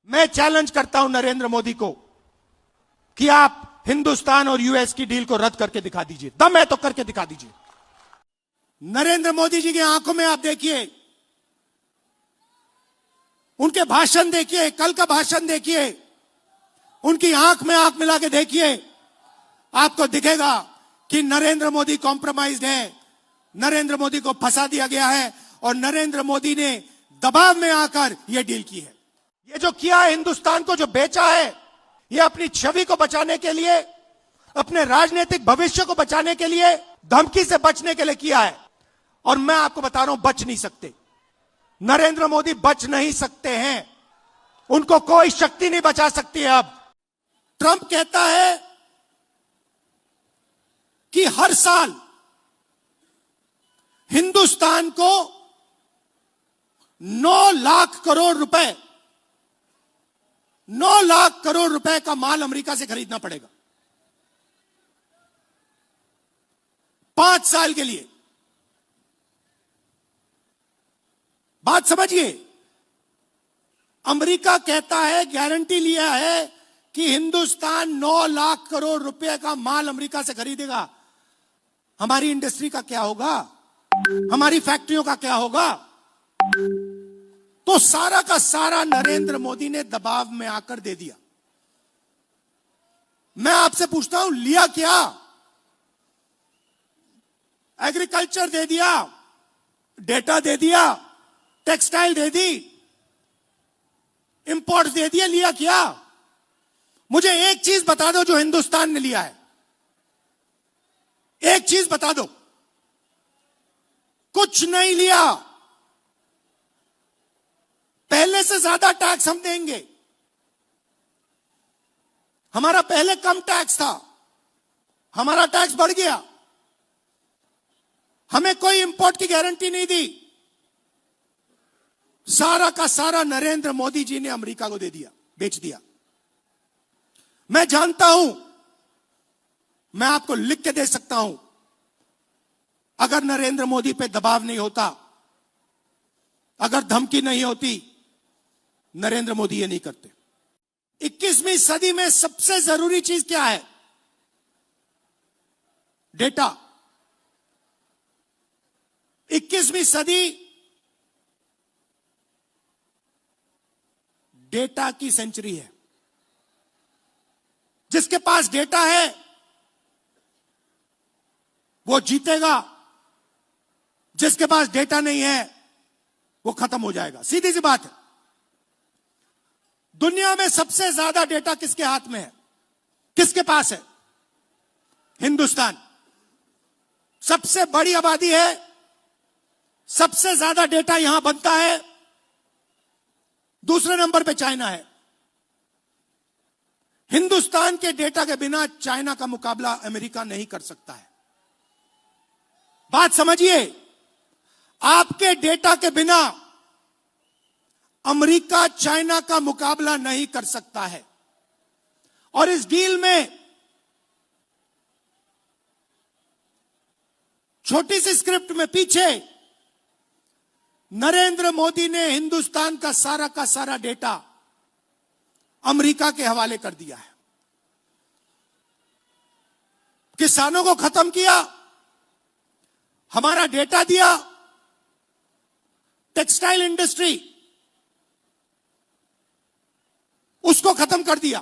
मैं चैलेंज करता हूं नरेंद्र मोदी को कि आप हिंदुस्तान और यूएस की डील को रद्द करके दिखा दीजिए। दम है तो करके दिखा दीजिए। नरेंद्र मोदी जी की आंखों में आप देखिए, उनके भाषण देखिए, कल का भाषण देखिए, उनकी आंख में आंख मिला के देखिए, आपको दिखेगा कि नरेंद्र मोदी कॉम्प्रोमाइज्ड है, नरेंद्र मोदी को फंसा दिया गया है और नरेंद्र मोदी ने दबाव में आकर यह डील की है। ये जो किया है, हिंदुस्तान को जो बेचा है, ये अपनी छवि को बचाने के लिए, अपने राजनीतिक भविष्य को बचाने के लिए, धमकी से बचने के लिए किया है। और मैं आपको बता रहा हूं, बच नहीं सकते। नरेंद्र मोदी बच नहीं सकते हैं, उनको कोई शक्ति नहीं बचा सकती है। अब ट्रंप कहता है कि हर साल हिंदुस्तान को 9 लाख करोड़ रुपए 9 लाख करोड़ रुपए का माल अमेरिका से खरीदना पड़ेगा 5 साल के लिए। बात समझिए, अमेरिका कहता है, गारंटी लिया है कि हिंदुस्तान 9 लाख करोड़ रुपए का माल अमेरिका से खरीदेगा। हमारी इंडस्ट्री का क्या होगा? हमारी फैक्ट्रियों का क्या होगा? तो सारा का सारा नरेंद्र मोदी ने दबाव में आकर दे दिया। मैं आपसे पूछता हूं, लिया क्या? एग्रीकल्चर दे दिया, डेटा दे दिया, टेक्सटाइल दे दी, इंपोर्ट दे दिया, लिया क्या? मुझे एक चीज बता दो जो हिंदुस्तान ने लिया है। एक चीज बता दो। कुछ नहीं लिया। पहले से ज्यादा टैक्स हम देंगे। हमारा पहले कम टैक्स था, हमारा टैक्स बढ़ गया। हमें कोई इंपोर्ट की गारंटी नहीं दी। सारा का सारा नरेंद्र मोदी जी ने अमेरिका को दे दिया, बेच दिया। मैं जानता हूं, मैं आपको लिख के दे सकता हूं, अगर नरेंद्र मोदी पे दबाव नहीं होता, अगर धमकी नहीं होती, नरेंद्र मोदी ये नहीं करते। 21वीं सदी में सबसे जरूरी चीज क्या है? डेटा। 21वीं सदी डेटा की सेंचुरी है। जिसके पास डेटा है वो जीतेगा, जिसके पास डेटा नहीं है वो खत्म हो जाएगा। सीधी सी बात है। दुनिया में सबसे ज्यादा डेटा किसके हाथ में है? किसके पास है? हिंदुस्तान। सबसे बड़ी आबादी है, सबसे ज्यादा डेटा यहां बनता है। दूसरे नंबर पे चाइना है। हिंदुस्तान के डेटा के बिना चाइना का मुकाबला अमेरिका नहीं कर सकता है। बात समझिए, आपके डेटा के बिना अमेरिका चाइना का मुकाबला नहीं कर सकता है। और इस डील में छोटी सी स्क्रिप्ट में पीछे नरेंद्र मोदी ने हिंदुस्तान का सारा डेटा अमेरिका के हवाले कर दिया है। किसानों को खत्म किया, हमारा डेटा दिया, टेक्सटाइल इंडस्ट्री उसको खत्म कर दिया।